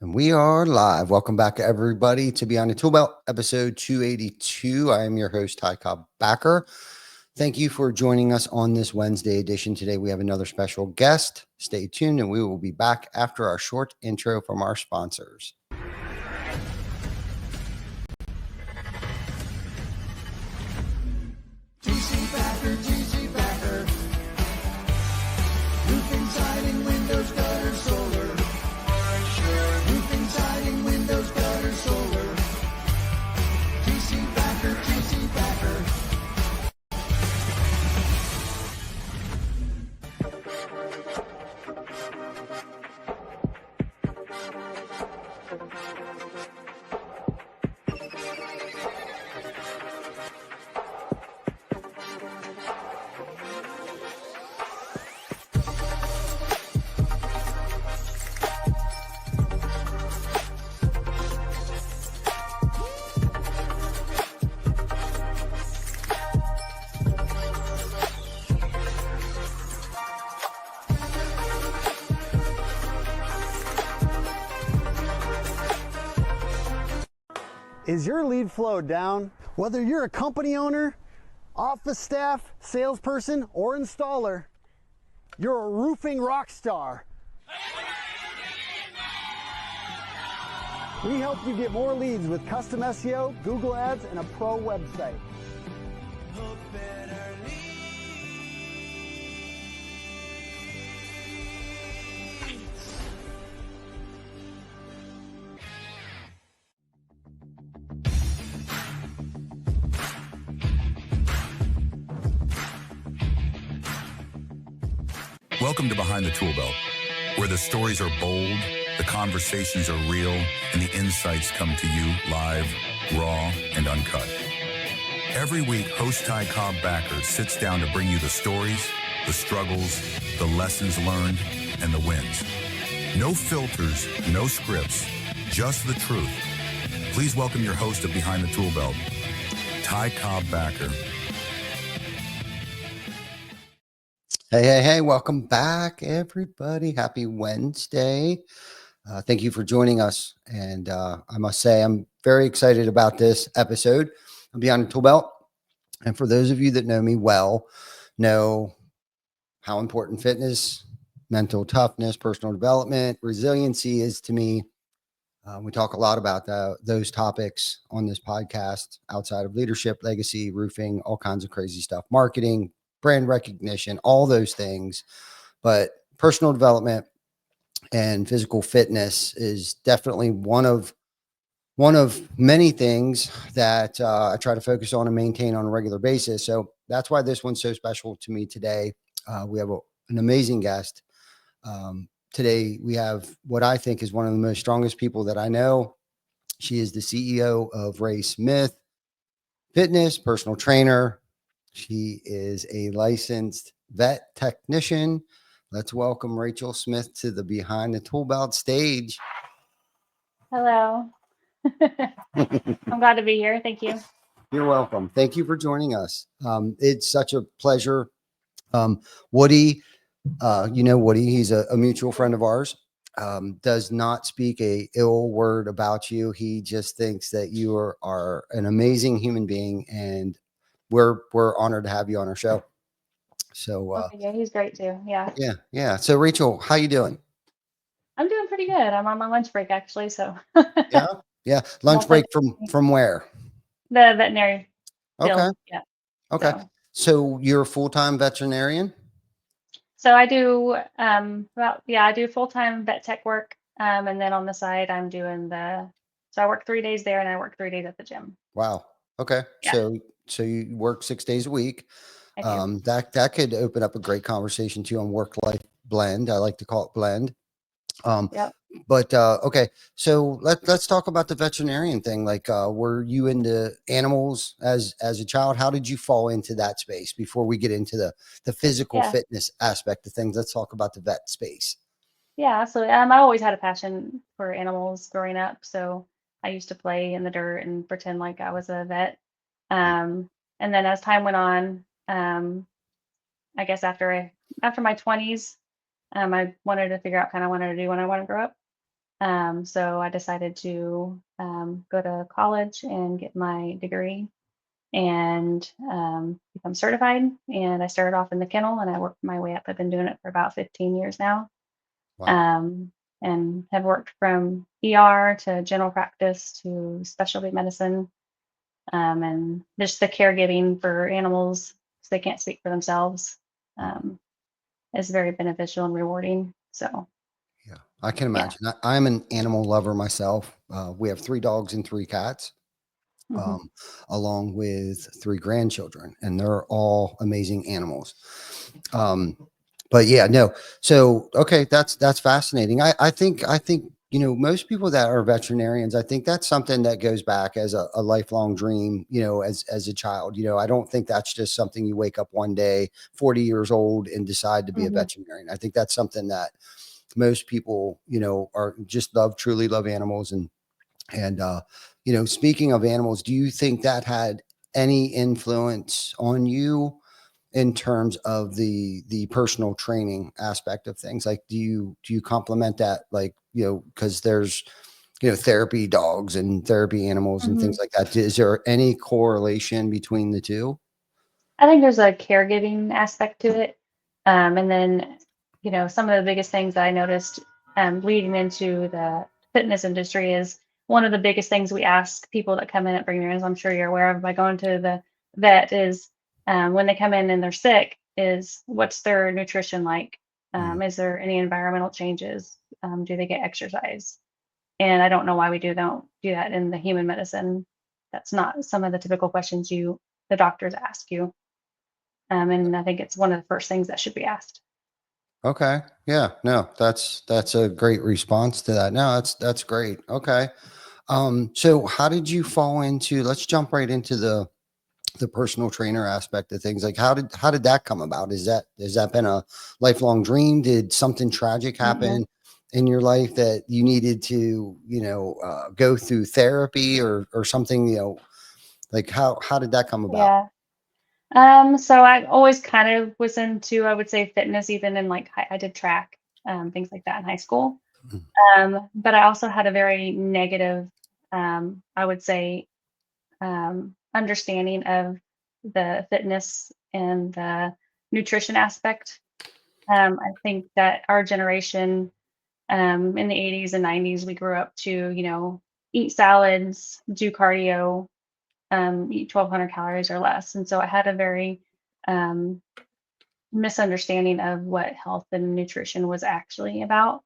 And we are live. Welcome back, everybody, to Beyond the ToolBelt, episode 282. I am your host, Ty Cobb Backer. Thank you for joining us on this Wednesday edition. Today, we have another special guest. Stay tuned, and we will be back after our short intro from our sponsors. GC Backer. Roofing, siding, windows, gutters, solar. Roofing, siding, windows, gutters, solar. GC Backer. Is your lead flow down? Whether you're a company owner, office staff, salesperson, or installer, you're a roofing rock star. We help you get more leads with custom SEO, Google Ads, and a pro website. Welcome to Behind the ToolBelt, where the stories are bold, the conversations are real, and the insights come to you live, raw, and uncut. Every week, host Ty Cobb Backer sits down to bring you the stories, the struggles, the lessons learned, and the wins. No filters, no scripts, just the truth. Please welcome your host of Behind the ToolBelt, Ty Cobb Backer. Hey, welcome back, everybody. Happy Wednesday. Thank you for joining us. And I must say, I'm very excited about this episode of Beyond the ToolBelt. And for those of you that know me well, know how important fitness, mental toughness, personal development, resiliency is to me. We talk a lot about those topics on this podcast outside of leadership, legacy, roofing, all kinds of crazy stuff, marketing, brand recognition, all those things. But personal development and physical fitness is definitely one of many things that I try to focus on and maintain on a regular basis. So that's why this one's so special to me today. We have an amazing guest. Today, we have what I think is one of the most strongest people that I know. She is the CEO of RaeSmith Fitness, personal trainer. She is a licensed vet technician. Let's welcome Rachell Smith to the Behind the ToolBelt stage. Hello. I'm glad to be here. Thank you. You're welcome. Thank you for joining us. It's such a pleasure. Woody, Woody, he's a mutual friend of ours, does not speak a ill word about you. He just thinks that you are an amazing human being, and we're honored to have you on our show. So yeah, he's great too. Yeah. So Rachell, how you doing? I'm doing pretty good. I'm on my lunch break actually. So yeah. Lunch break from where? The veterinary field. Okay. Yeah. Okay. So you're a full-time veterinarian? So I do I do full-time vet tech work. And then on the side I'm doing so I work 3 days there and I work 3 days at the gym. Wow. Okay. Yeah. So you work 6 days a week. I do. That could open up a great conversation too on work-life blend. I like to call it blend. Yep. But okay, so let's talk about the veterinarian thing. Like, were you into animals as a child? How did you fall into that space? Before we get into the physical fitness aspect of things, let's talk about the vet space. Yeah, absolutely. I always had a passion for animals growing up, so I used to play in the dirt and pretend like I was a vet. And then as time went on, I guess after my 20s, I wanted to figure out kind of what I wanted to do when I want to grow up. So I decided to go to college and get my degree and become certified. And I started off in the kennel and I worked my way up. I've been doing it for about 15 years now, Wow. um, and have worked from ER to general practice to specialty medicine, and just the caregiving for animals so they can't speak for themselves um, is very beneficial and rewarding. So, Yeah, I can yeah. imagine. I'm an animal lover myself. We have 3 dogs and 3 cats, Hmm. um, along with 3 grandchildren, and they're all amazing animals. Um, but yeah, no. So okay, that's fascinating. I think most people that are veterinarians, I think that's something that goes back as a lifelong dream. As a child. I don't think that's just something you wake up one day, 40 years old, and decide to be a Hmm. veterinarian. I think that's something that most people are just truly love animals. And speaking of animals, do you think that had any influence on you in terms of the personal training aspect of things? Like, do you complement that, like, because there's therapy dogs and therapy animals and Hmm. things like that. Is there any correlation between the two? I think there's a caregiving aspect to it. And then, some of the biggest things that I noticed leading into the fitness industry is one of the biggest things we ask people that come in at beginners, I'm sure you're aware of by going to the vet, is when they come in and they're sick, is what's their nutrition like? Mm. Is there any environmental changes? Do they get exercise? And I don't know why we don't do that in the human medicine. That's not some of the typical questions the doctors ask you. And I think it's one of the first things that should be asked. Okay. Yeah. No, that's a great response to that. No, that's great. Okay. So how did you fall into, let's jump right into the personal trainer aspect of things. Like, how did that come about? Has that been a lifelong dream? Did something tragic Hmm. happen in your life that you needed to, go through therapy or something, like how did that come about? Yeah. So I always kind of was into, I would say, fitness, even in like I did track, things like that in high school. Mm. But I also had a very negative, I would say, understanding of the fitness and the nutrition aspect. I think that our generation, in the 80s and 90s, we grew up to, eat salads, do cardio, eat 1,200 calories or less. And so I had a very um, misunderstanding of what health and nutrition was actually about.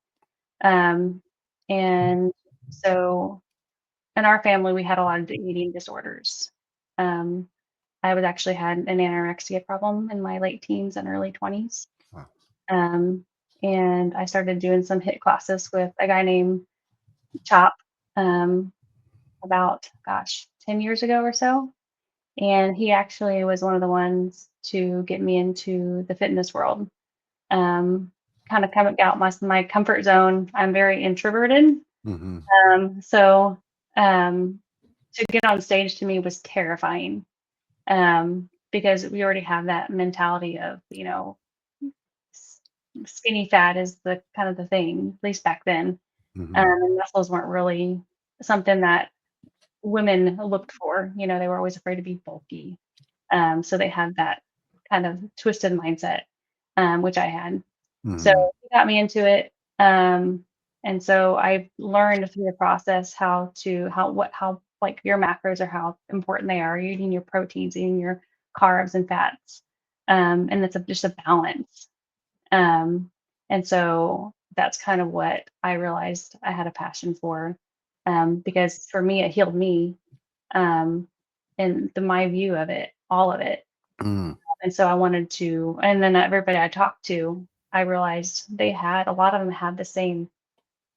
Um, and so in our family, we had a lot of eating disorders. Um, I was actually had an anorexia problem in my late teens and early 20s. Wow. Um, and I started doing some HIIT classes with a guy named Chop, um, about, gosh, 10 years ago or so. And he actually was one of the ones to get me into the fitness world. Um, Kind of coming out my comfort zone. I'm very introverted. Hmm. So to get on stage to me was terrifying, because we already have that mentality of, s- skinny fat is the kind of the thing, at least back then. Hmm. And muscles weren't really something that women looked for. They were always afraid to be bulky. So they had that kind of twisted mindset, which I had. So Hmm. he got me into it. And so I learned through the process how like your macros are, how important they are. You're eating your proteins, eating your carbs and fats. And it's just a balance. Um, and so that's kind of what I realized I had a passion for, because for me, it healed me, um, and my view of it, all of it. Hmm. And so I wanted to, and then everybody I talked to, I realized a lot of them had the same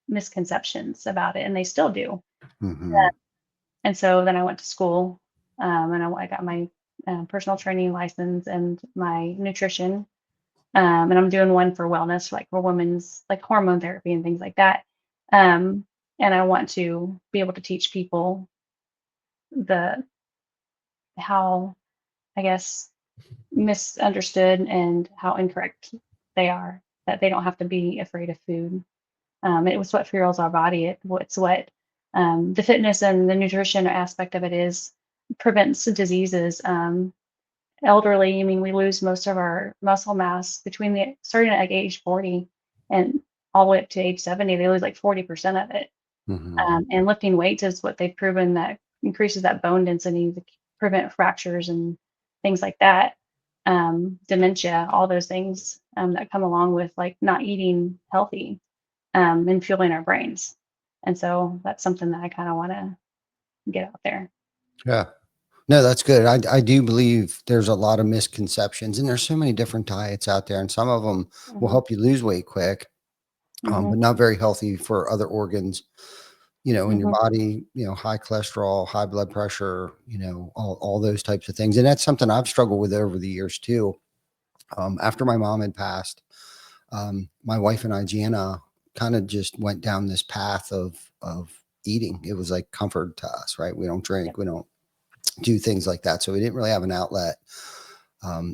misconceptions about it, and they still do. Hmm. And so then I went to school, and I got my personal training license and my nutrition. And I'm doing one for wellness, like for women's like hormone therapy and things like that. Um, and I want to be able to teach people the how, I guess, misunderstood and how incorrect they are, that they don't have to be afraid of food. It was what fuels our body. It's what the fitness and the nutrition aspect of it is prevents diseases. Elderly, I mean, we lose most of our muscle mass between the starting at like age 40 and all the way up to age 70. They lose like 40% of it. Hmm. And lifting weights is what they've proven that increases that bone density to prevent fractures and things like that. Dementia, all those things that come along with like not eating healthy and fueling our brains. And so that's something that I kind of want to get out there. Yeah. No, that's good. I do believe there's a lot of misconceptions, and there's so many different diets out there, and some of them will Hmm. help you lose weight quick, Hmm. but not very healthy for other organs, in your Hmm. body, high cholesterol, high blood pressure, all those types of things. And that's something I've struggled with over the years too. After my mom had passed, my wife and I, Gianna, kind of just went down this path of eating. It was like comfort to us, right? We don't drink, Yep. we don't do things like that. So we didn't really have an outlet.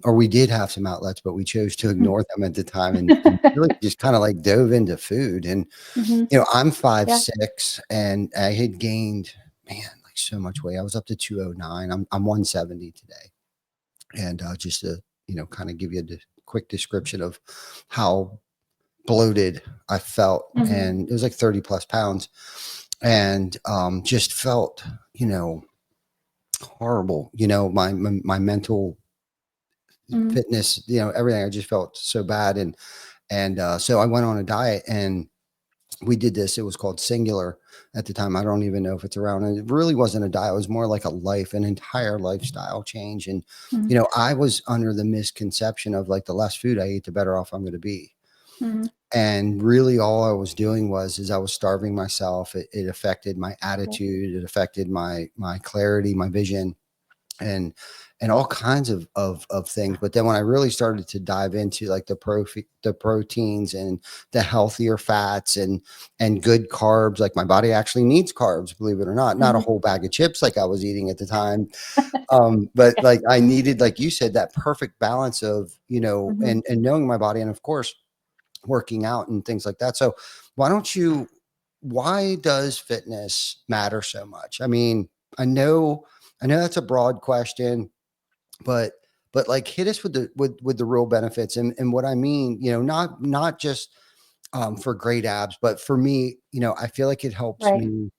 Or we did have some outlets, but we chose to ignore them at the time and really just kind of like dove into food. And, Hmm. I'm five Yeah. six, and I had gained, man, like so much weight. I was up to 209. I'm 170 today. And just to, kind of give you a quick description of how bloated I felt. Hmm. And it was like 30 plus pounds, and just felt, horrible. My mental Hmm. fitness, everything. I just felt so bad. And so I went on a diet, and we did this. It was called Singular at the time. I don't even know if it's around. And it really wasn't a diet. It was more like an entire lifestyle change. And, Hmm. I was under the misconception of like the less food I eat, the better off I'm going to be. Hmm. And really all I was doing is I was starving myself. It affected my Yep. attitude. It affected my clarity, my vision, and all kinds of things. But then when I really started to dive into like the proteins and the healthier fats and good carbs, like my body actually needs carbs, believe it or not a Hmm. whole bag of chips like I was eating at the time. But Yeah. like I needed, like you said, that perfect balance of, Hmm. and knowing my body, and of course working out and things like that. So why don't you, why does fitness matter so much? I mean, I know that's a broad question, but like hit us with the real benefits. And what I mean, not just for great abs, but for me, I feel like it helps Right. me,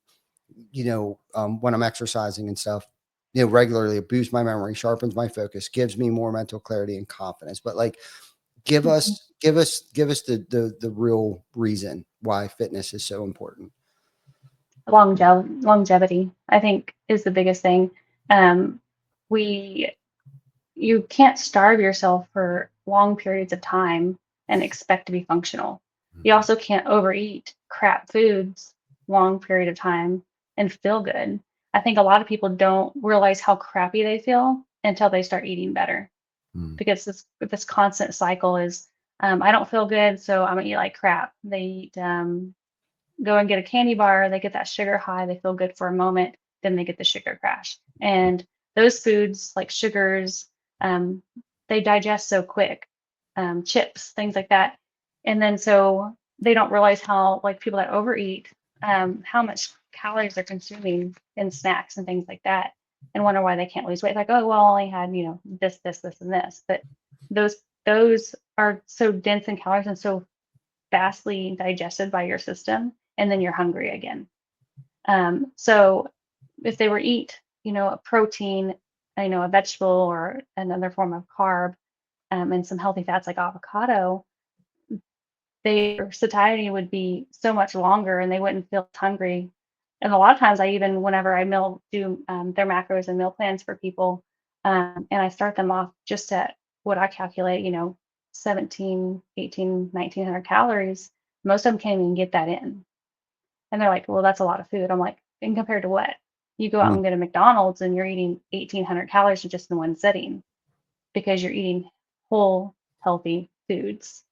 when I'm exercising and stuff, regularly. It boosts my memory, sharpens my focus, gives me more mental clarity and confidence. But like, give Mhm. us give us the real reason why fitness is so important. Longevity, I think, is the biggest thing. Um, we You can't starve yourself for long periods of time and expect to be functional. You Mhm. also can't overeat crap foods long period of time and feel good. I think a lot of people don't realize how crappy they feel until they start eating better, Mm. because this constant cycle is I don't feel good, so I'm gonna eat like crap. They eat go and get a candy bar, they get that sugar high, they feel good for a moment, then they get the sugar crash. And those foods like sugars, um, they digest so quick, chips, things like that. And then so they don't realize how, like people that overeat, how much calories they're consuming in snacks and things like that, and wonder why they can't lose weight. Like, oh, well, I only had, this, and this. But those those are so dense in calories and so vastly digested by your system, and then you're hungry again. So if they were eat, a protein, a vegetable or another form of carb, and some healthy fats like avocado, their satiety would be so much longer and they wouldn't feel hungry. And a lot of times whenever I do their macros and meal plans for people, and I start them off just at what I calculate, 17, 18, 1900 calories, most of them can't even get that in. And they're like, well, that's a lot of food. I'm like, and compared to what? You go out Mm. and get a McDonald's and you're eating 1800 calories just in one sitting because you're eating whole, healthy foods.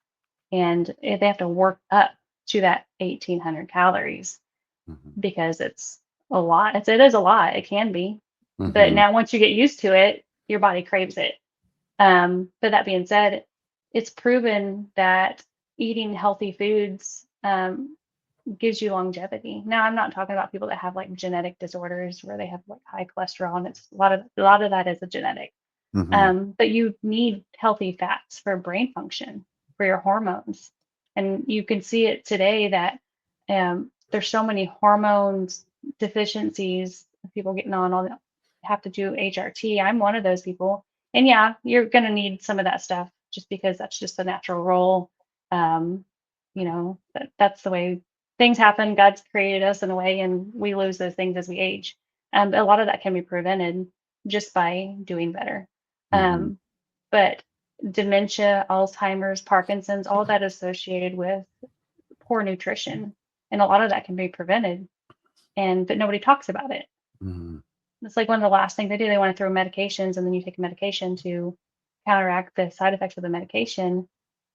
And they have to work up to that 1800 calories Mhm. because it's a lot. It is a lot. It can be. But Mhm. now once you get used to it, your body craves it. But that being said, it's proven that eating healthy foods, gives you longevity. Now, I'm not talking about people that have like genetic disorders where they have like high cholesterol, and it's a lot of that is a genetic. But you need healthy fats for brain function, for your hormones. And you can see it today that there's so many hormones deficiencies, people getting on all that have to do HRT. I'm one of those people. And yeah, you're going to need some of that stuff just because that's just the natural role. Um, that's the way things happen. God's created us in a way, and we lose those things as we age. A lot of that can be prevented just by doing better. Um, but dementia, Alzheimer's, Parkinson's, all that associated with poor nutrition, and a lot of that can be prevented, but nobody talks about it. It's like one of the last things they do. They want to throw medications, and then you take a medication to counteract the side effects of the medication,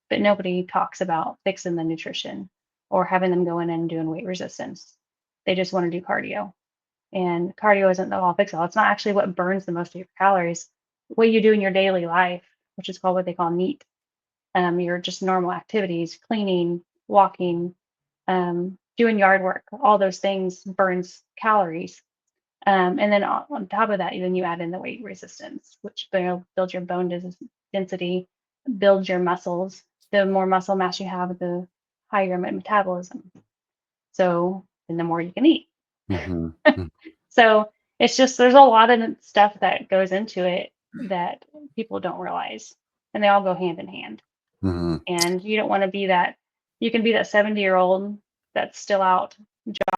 but nobody talks about fixing the nutrition or having them go in and doing weight resistance. They just want to do cardio. And cardio isn't the all fix all. It's not actually what burns the most of your calories. What you do in your daily life, which is called what they call NEAT, your just normal activities, cleaning, walking, doing yard work, all those things burns calories. And then on top of that, then you add in the weight resistance, which builds your bone density, builds your muscles. The more muscle mass you have, the higher your metabolism. So then the more you can eat. So it's just, there's a lot of stuff that goes into it that people don't realize, and they all go hand in hand. And you don't want to be that. You can be that 70-year-old that's still out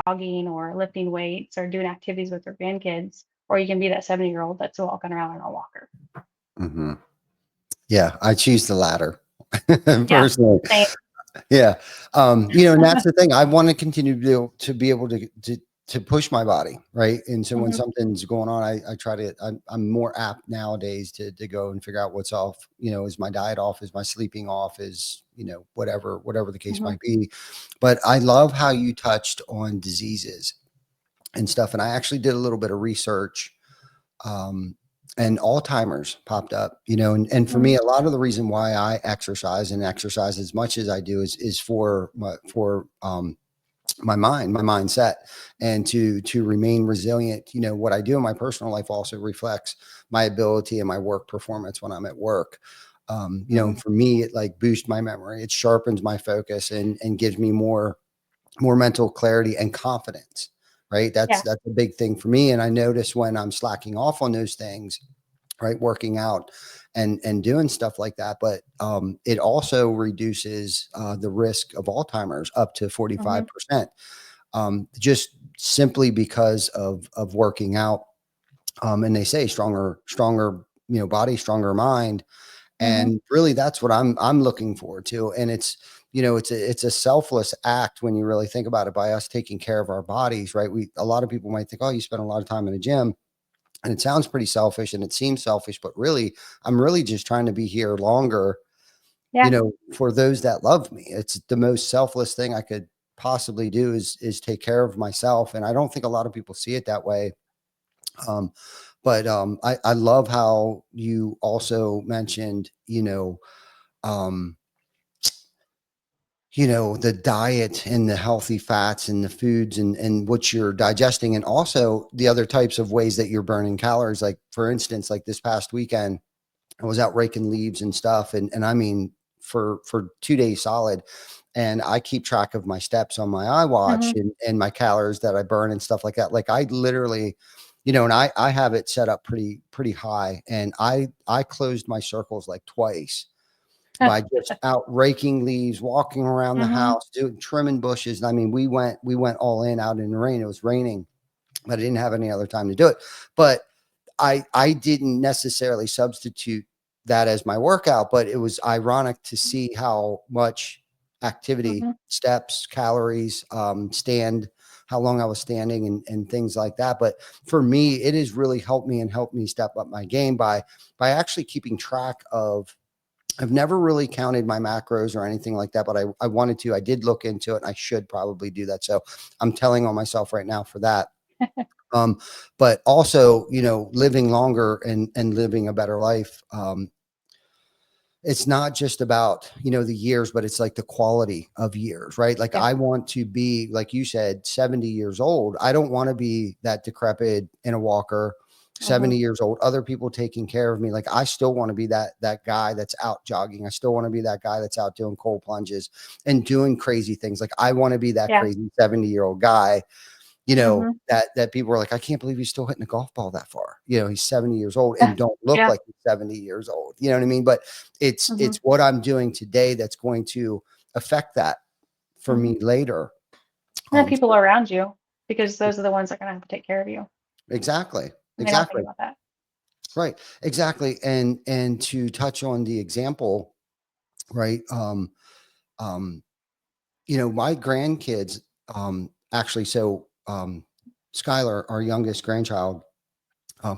jogging or lifting weights or doing activities with their grandkids, or you can be that 70-year-old that's walking around in a walker. Yeah, I choose the latter personally. Yeah. And that's the thing. I want to continue to be able to push my body. Right. And so when something's going on, I try to, I'm more apt nowadays to go and figure out what's off. Is my diet off? Is my sleeping off? Is, whatever the case might be. But I love how you touched on diseases and stuff. And I actually did a little bit of research. And Alzheimer's popped up, and for me, a lot of the reason why I exercise as much as I do is for my mind, my mindset, and to remain resilient. What I do in my personal life also reflects my ability and my work performance when I'm at work. For me, it like boosts my memory. It sharpens my focus and gives me more mental clarity and confidence. Right. That's a big thing for me. And I notice when I'm slacking off on those things, right, working out and doing stuff like that. But it also reduces the risk of Alzheimer's up to 45%, just simply because of working out. And they say stronger, body, stronger mind. And really, that's what I'm looking forward to. And it's, it's a selfless act when you really think about it, by us taking care of our bodies, right? A lot of people might think, oh, you spend a lot of time in a gym, and it sounds pretty selfish and it seems selfish, but really, I'm really just trying to be here longer, for those that love me. It's the most selfless thing I could possibly do is take care of myself. And I don't think a lot of people see it that way. But I love how you also mentioned, the diet and the healthy fats and the foods and what you're digesting, and also the other types of ways that you're burning calories. Like, for instance, like this past weekend, I was out raking leaves and stuff. And I mean, for 2 days solid. And I keep track of my steps on my iWatch and my calories that I burn and stuff like that. Like, I literally, and I have it set up pretty high. And I closed my circles like twice by just out raking leaves, walking around the house, trimming bushes. And I mean, we went all in out in the rain. It was raining, but I didn't have any other time to do it. But I didn't necessarily substitute that as my workout, but it was ironic to see how much activity, steps, calories, how long I was standing and things like that. But for me, it has really helped me step up my game by actually keeping track of. I've never really counted my macros or anything like that, but I wanted to. I did look into it, and I should probably do that. So I'm telling on myself right now for that. But also, living longer and living a better life. it's not just about, the years, but it's like the quality of years, right? Like Yep. I want to be, like you said, 70 years old. I don't want to be that decrepit in a walker, 70 years old, other people taking care of me. Like I still want to be that guy that's out jogging. I still want to be that guy that's out doing cold plunges and doing crazy things. Like I want to be that Yeah. crazy 70-year-old guy, Mm-hmm. that people are like, I can't believe he's still hitting a golf ball that far. He's 70 years old Yeah. and don't look Yeah. like he's 70 years old. You know what I mean? But it's Mm-hmm. what I'm doing today that's going to affect that for Mm-hmm. me later. And then Um, people around you, because those are the ones that are going to have to take care of you. exactly. And they don't think Exactly. about that. Right. Exactly. And to touch on the example, right. Um, my grandkids, actually, so, Skylar, our youngest grandchild,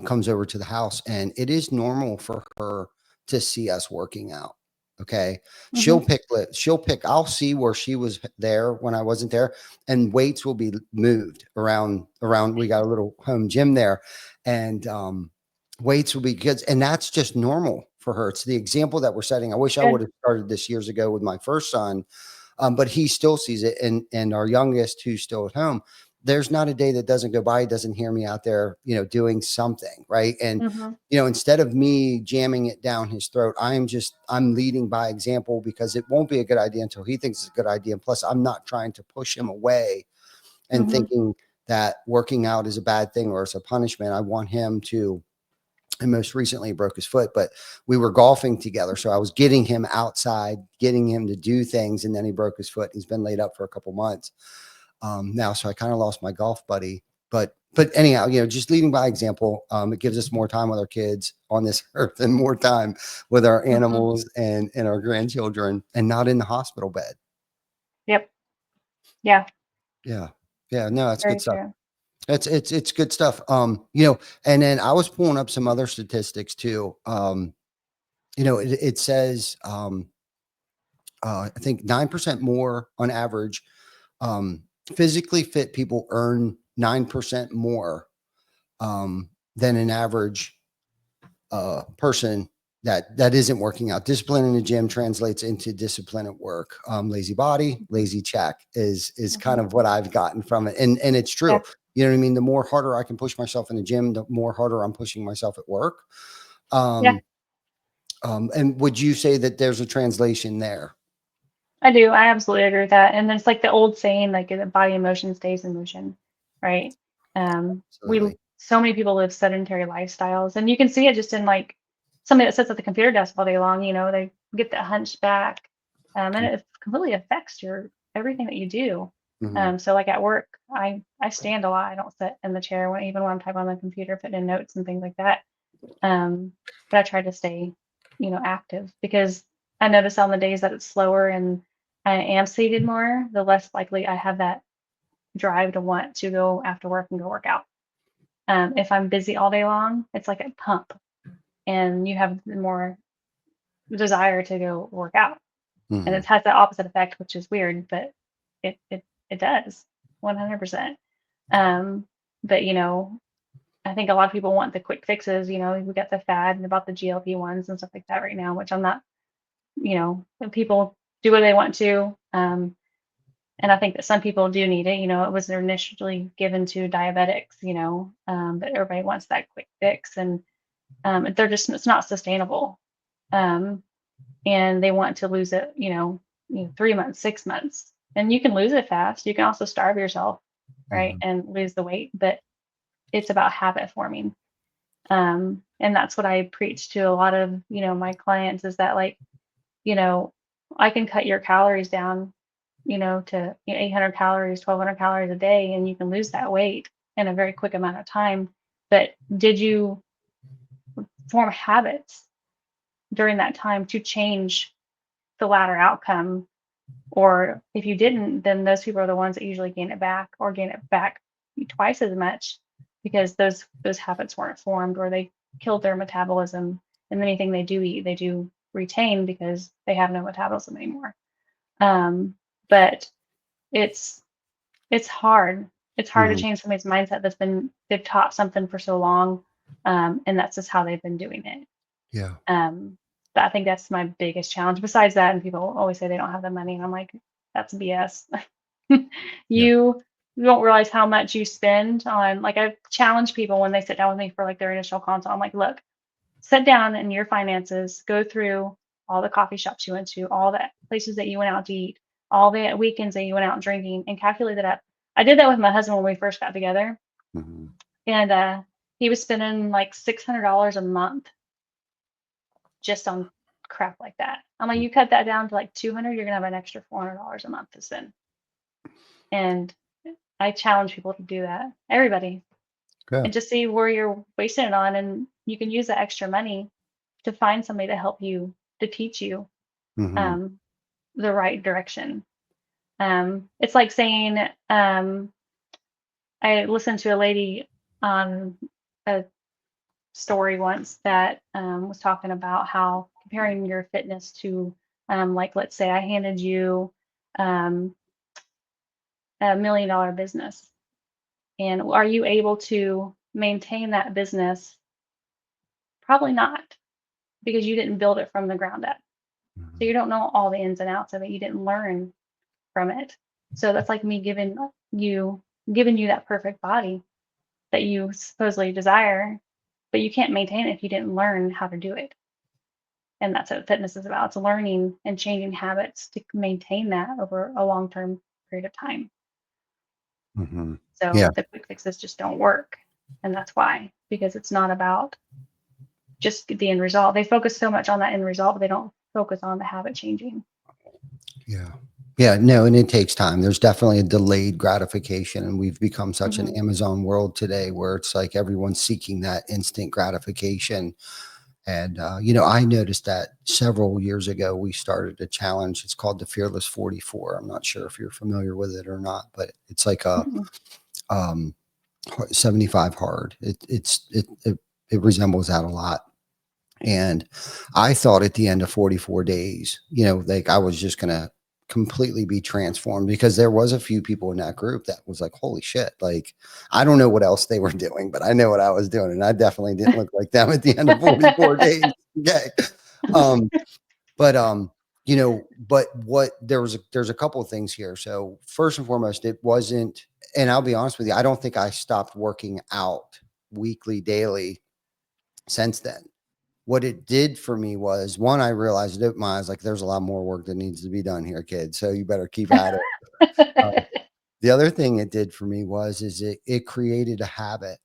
comes over to the house, and it is normal for her to see us working out. Okay. Mm-hmm. I'll see where she was there when I wasn't there, and weights will be moved around. We got a little home gym there, and, weights will be good. And that's just normal for her. It's the example that we're setting. I wish I would Good. have started this years ago with my first son. But he still sees it. And our youngest, who's still at home, there's not a day that doesn't go by, he doesn't hear me out there, doing something. Right. And, Mm-hmm. instead of me jamming it down his throat, I'm leading by example, because it won't be a good idea until he thinks it's a good idea. And plus, I'm not trying to push him away and Mm-hmm. thinking that working out is a bad thing or it's a punishment. I want him to, and most recently he broke his foot, but we were golfing together. So I was getting him outside, getting him to do things. And then he broke his foot. He's been laid up for a couple months now. So I kind of lost my golf buddy, but anyhow, just leading by example. It gives us more time with our kids on this earth and more time with our Mm-hmm. animals and our grandchildren, and not in the hospital bed. Yep. Yeah. Yeah. Yeah. No, that's good Very stuff. true. It's good stuff. And then I was pulling up some other statistics too. It says, I think 9% more on average. Physically fit people earn 9% more than an average person that isn't working out. Discipline in the gym translates into discipline at work. Lazy body, lazy check is Mm-hmm. kind of what I've gotten from it, and it's true. Yeah. You know what I mean? The more harder I can push myself in the gym, the more harder I'm pushing myself at work. Yeah. Um, and would you say that there's a translation there? I do. I absolutely agree with that. And it's like the old saying, like the body in motion stays in motion, right? We Absolutely. so many people live sedentary lifestyles, and you can see it just in like somebody that sits at the computer desk all day long. They get that hunched back, and it completely affects your everything that you do. Mm-hmm. So like at work, I stand a lot. I don't sit in the chair even when I'm typing on the computer, putting in notes and things like that. But I try to stay, active, because I notice on the days that it's slower and I am seated more, the less likely I have that drive to want to go after work and go work out. If I'm busy all day long, it's like a pump, and you have more desire to go work out. And Mm-hmm. it has that opposite effect, which is weird, but it does 100%. Um, but I think a lot of people want the quick fixes. We got the fad about the GLP-1s and stuff like that right now, which I'm not, people do what they want to. And I think that some people do need it. It was initially given to diabetics, but everybody wants that quick fix, and it's not sustainable. Um, and they want to lose it, 3 months, 6 months, and you can lose it fast. You can also starve yourself, right, Mm-hmm. and lose the weight, but it's about habit forming. And that's what I preach to a lot of, my clients, is that, like, you know, I can cut your calories down, to 800 calories, 1200 calories a day, and you can lose that weight in a very quick amount of time. But did you form habits during that time to change the latter outcome? Or if you didn't, then those people are the ones that usually gain it back, or gain it back twice as much, because those habits weren't formed, or they killed their metabolism. And anything they do eat, they do retain, because they have no metabolism anymore. But it's it's hard. It's hard to Mm-hmm. change somebody's mindset they've taught something for so long, and that's just how they've been doing it. Yeah. Um, I think that's my biggest challenge. Besides that, and people always say they don't have the money, and I'm like, that's BS. Yeah. You don't realize how much you spend on, like, I challenge people when they sit down with me for like their initial consult. I'm like, look, sit down in your finances, go through all the coffee shops you went to, all the places that you went out to eat, all the weekends that you went out drinking, and calculate it up. I did that with my husband when we first got together, Hmm. and he was spending like $600 a month just on crap like that. I'm like, you cut that down to like 200, you're gonna have an extra $400 a month to spend. And I challenge people to do that, everybody, Yeah. and just see where you're wasting it on, and you can use that extra money to find somebody to help you, to teach you Hmm. um, the right direction. It's like saying, I listened to a lady on a story once that was talking about how comparing your fitness to, like, let's say I handed you um, $1 million business, and are you able to maintain that business? Probably not, because you didn't build it from the ground up. So Hmm. you don't know all the ins and outs of it. You didn't learn from it. So that's like me giving you that perfect body that you supposedly desire, but you can't maintain it if you didn't learn how to do it. And that's what fitness is about. It's learning and changing habits to maintain that over a long-term period of time. Hmm. Yeah. So the quick fixes just don't work. And that's why, because it's not about just the end result. They focus so much on that end result, but they don't focus on the habit changing. Yeah. Yeah. No, and it takes time. There's definitely a delayed gratification. And we've become such an Hmm. Amazon world today where it's like everyone's seeking that instant gratification. And, I noticed that several years ago, we started a challenge. It's called the Fearless 44. I'm not sure if you're familiar with it or not, but it's like a Hmm. um, 75 hard. It resembles that a lot. And I thought at the end of 44 days, like I was just going to completely be transformed because there was a few people in that group that was like, holy shit. Like, I don't know what else they were doing, but I know what I was doing. And I definitely didn't look like them at the end of 44 days. Okay. Um, but what there's a couple of things here. So first and foremost, it wasn't, and I'll be honest with you, I don't think I stopped working out weekly, daily since then. What it did for me was, one, I realized it opened my eyes, like there's a lot more work that needs to be done here, kid. So you better keep at it. Uh, the other thing it did for me is it created a habit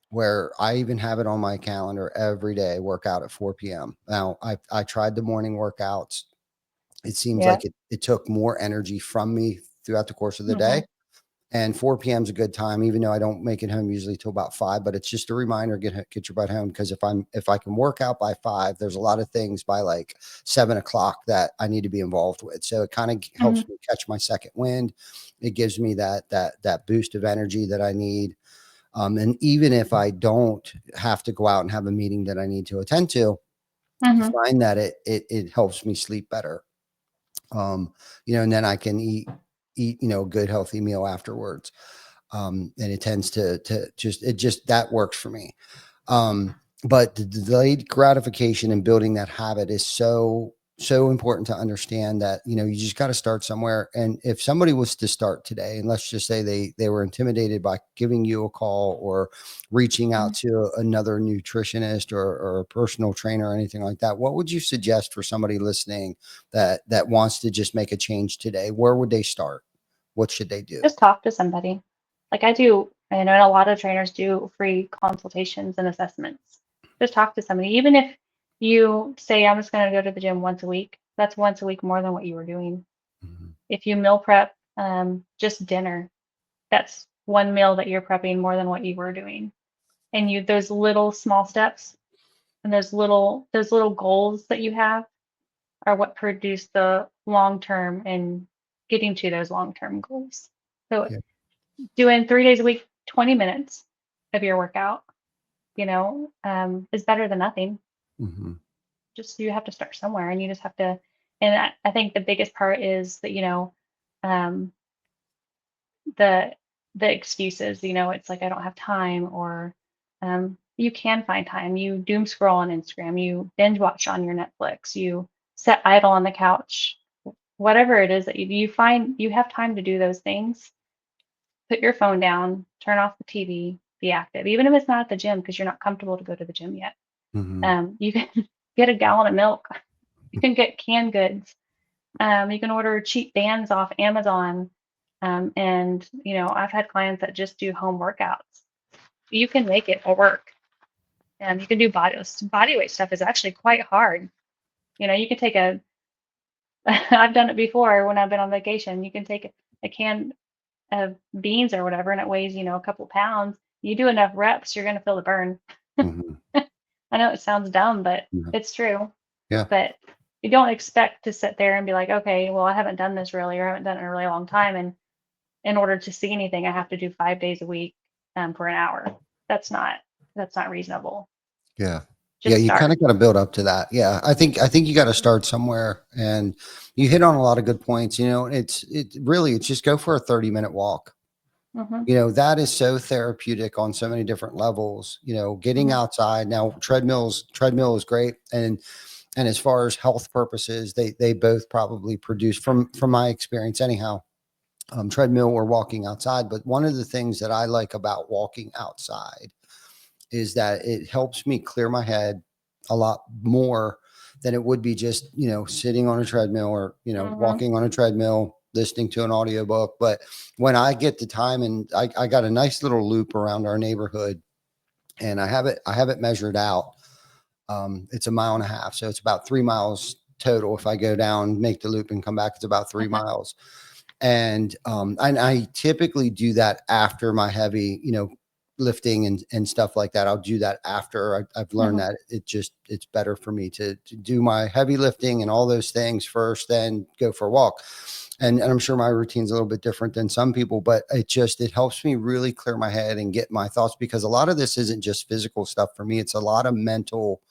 where I even have it on my calendar every day, workout at 4 p.m. Now I tried the morning workouts. It seems Yeah. like it took more energy from me throughout the course of the day. Hmm. And 4 p.m. is a good time, even though I don't make it home usually till about 5. But it's just a reminder: get your butt home, because if I can work out by 5, there's a lot of things by like 7 o'clock that I need to be involved with. So it kind of Hmm. helps me catch my second wind. It gives me that boost of energy that I need. And even if I don't have to go out and have a meeting that I need to attend to, I Hmm. find that it helps me sleep better. And then I can eat a good healthy meal afterwards. And it tends to just that works for me. But the delayed gratification and building that habit is so important to understand that you just got to start somewhere. And if somebody was to start today, and let's just say they were intimidated by giving you a call or reaching out to another nutritionist or a personal trainer or anything like that, what would you suggest for somebody listening that wants to just make a change today? Where would they start? What should they do? Just talk to somebody. Like I do, I know a lot of trainers do free consultations and assessments. Just talk to somebody. Even if you say, I'm just going to go to the gym once a week, that's once a week more than what you were doing. Mhm. If you meal prep just dinner, that's one meal that you're prepping more than what you were doing. And those little small steps and those little goals that you have are what produce the long term and getting to those long term goals. So Yeah. doing 3 days a week, 20 minutes of your workout, is better than nothing. Mhm. Just you have to start somewhere, and you just have to. And I think the biggest part is that um, the the excuses. It's like I don't have time, or you can find time. You doom scroll on Instagram, you binge watch on your Netflix, you sit idle on the couch, whatever it is that you find you have time to do those things. Put your phone down, turn off the TV, be active, even if it's not at the gym because you're not comfortable to go to the gym yet. Mhm. You can get a gallon of milk. You can get canned goods. You can order cheap bands off Amazon. And I've had clients that just do home workouts. You can make it work. You can do body weight stuff is actually quite hard. You can take a I've done it before when I've been on vacation. You can take a can of beans or whatever, and it weighs, a couple pounds. You do enough reps, you're gonna feel the burn. Mhm. I know it sounds dumb, but Yeah. it's true. Yeah. But you don't expect to sit there and be like, okay, well, I haven't done this really, or I haven't done it in a really long time, and in order to see anything, I have to do 5 days a week for an hour. That's not reasonable. Yeah. Yeah, Just you kind start. of got to build up to that. Yeah. I think you got to start somewhere, and you hit on a lot of good points. It's just go for a 30-minute walk. Hmm. That is so therapeutic on so many different levels. Getting Hmm. outside. Now, treadmill is great. And as far as health purposes, they both probably produce, from my experience anyhow, treadmill or walking outside. But one of the things that I like about walking outside is that it helps me clear my head a lot more than it would be just, sitting on a treadmill or, Hmm. walking on a treadmill, listening to an audiobook. But when I get the time, and I got a nice little loop around our neighborhood, and I have it measured out. It's a mile and a half. So it's about 3 miles total. If I go down, make the loop and come back, it's about 3 miles. And I typically do that after my heavy, lifting and stuff like that. I'll do that after. I've learned Hmm. that it's better for me to do my heavy lifting and all those things first, then go for a walk. And I'm sure my routine's a little bit different than some people, but it helps me really clear my head and get my thoughts, because a lot of this isn't just physical stuff for me. It's a lot of mental.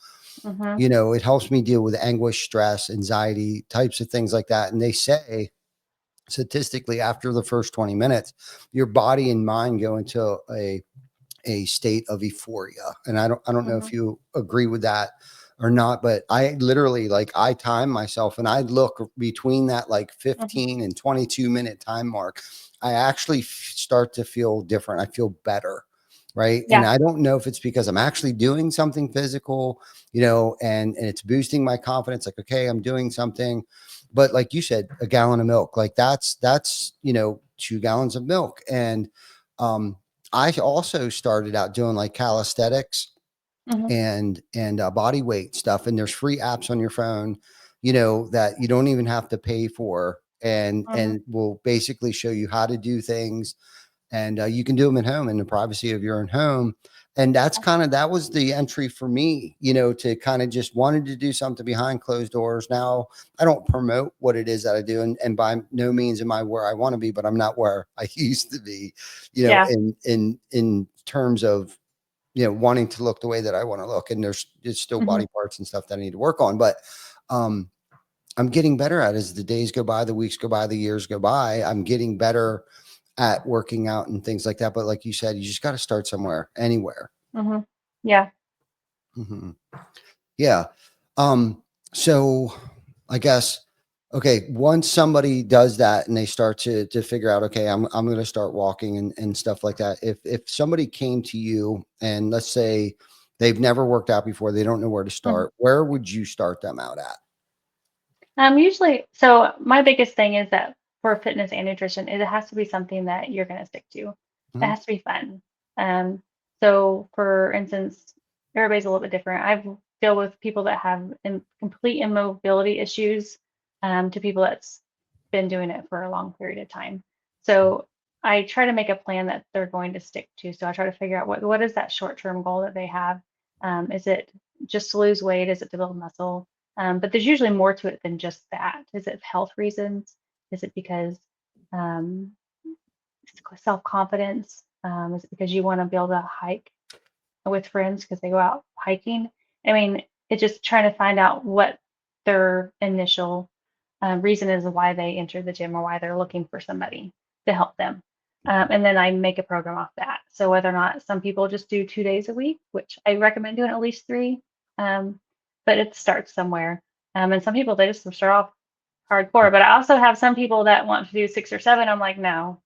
Hmm. It helps me deal with anguish, stress, anxiety, types of things like that. And they say, statistically, after the first 20 minutes, your body and mind go into a state of euphoria. And I don't know Hmm. if you agree with that or not, but I literally, like, I time myself, and I look between that like Hmm. 15 and 22-minute time mark. I actually start to feel different. I feel better. Right. And Yeah. I don't know if it's because I'm actually doing something physical, and it's boosting my confidence. Like, okay, I'm doing something. But like you said, a gallon of milk, like that's 2 gallons of milk. And I also started out doing like calisthenics Hmm. and body weight stuff. And there's free apps on your phone, that you don't even have to pay for, and Hmm. and will basically show you how to do things. And you can do them at home in the privacy of your own home. And that was the entry for me, to kind of just wanted to do something behind closed doors. Now, I don't promote what it is that I do, and by no means am I where I want to be, but I'm not where I used to be, Yeah. in terms of, wanting to look the way that I want to look. And it's still Hmm. body parts and stuff that I need to work on. But um, I'm getting better at it as the days go by, the weeks go by, the years go by. I'm getting better at working out and things like that. But like you said, you just got to start somewhere, anywhere. Hmm. Yeah. Mhm. Yeah. So I guess, okay, once somebody does that and they start to figure out, okay, I'm going to start walking and stuff like that. If somebody came to you and, let's say, they've never worked out before, they don't know where to Hmm. start, where would you start them out at? Usually, so my biggest thing is that for fitness and nutrition, is it has to be something that you're going to stick to. It Mhm. has to be fun. Um, so for instance, everybody's a little bit different. I've dealt with people that have complete immobility issues, to people that's been doing it for a long period of time. So I try to make a plan that they're going to stick to. So I try to figure out what is that short-term goal that they have. Is it just to lose weight? Is it to build muscle? But there's usually more to it than just that. Is it health reasons? Is it because um, self confidence? Is it because you want to be able to hike with friends because they go out hiking? I mean, it's just trying to find out what their initial reason is why they enter the gym or why they're looking for somebody to help them. And then I make a program off that. So whether or not some people just do 2 days a week, which I recommend doing at least 3, but it starts somewhere. And some people, they just start off hardcore. But I also have some people that want to do 6 or 7. I'm like, no,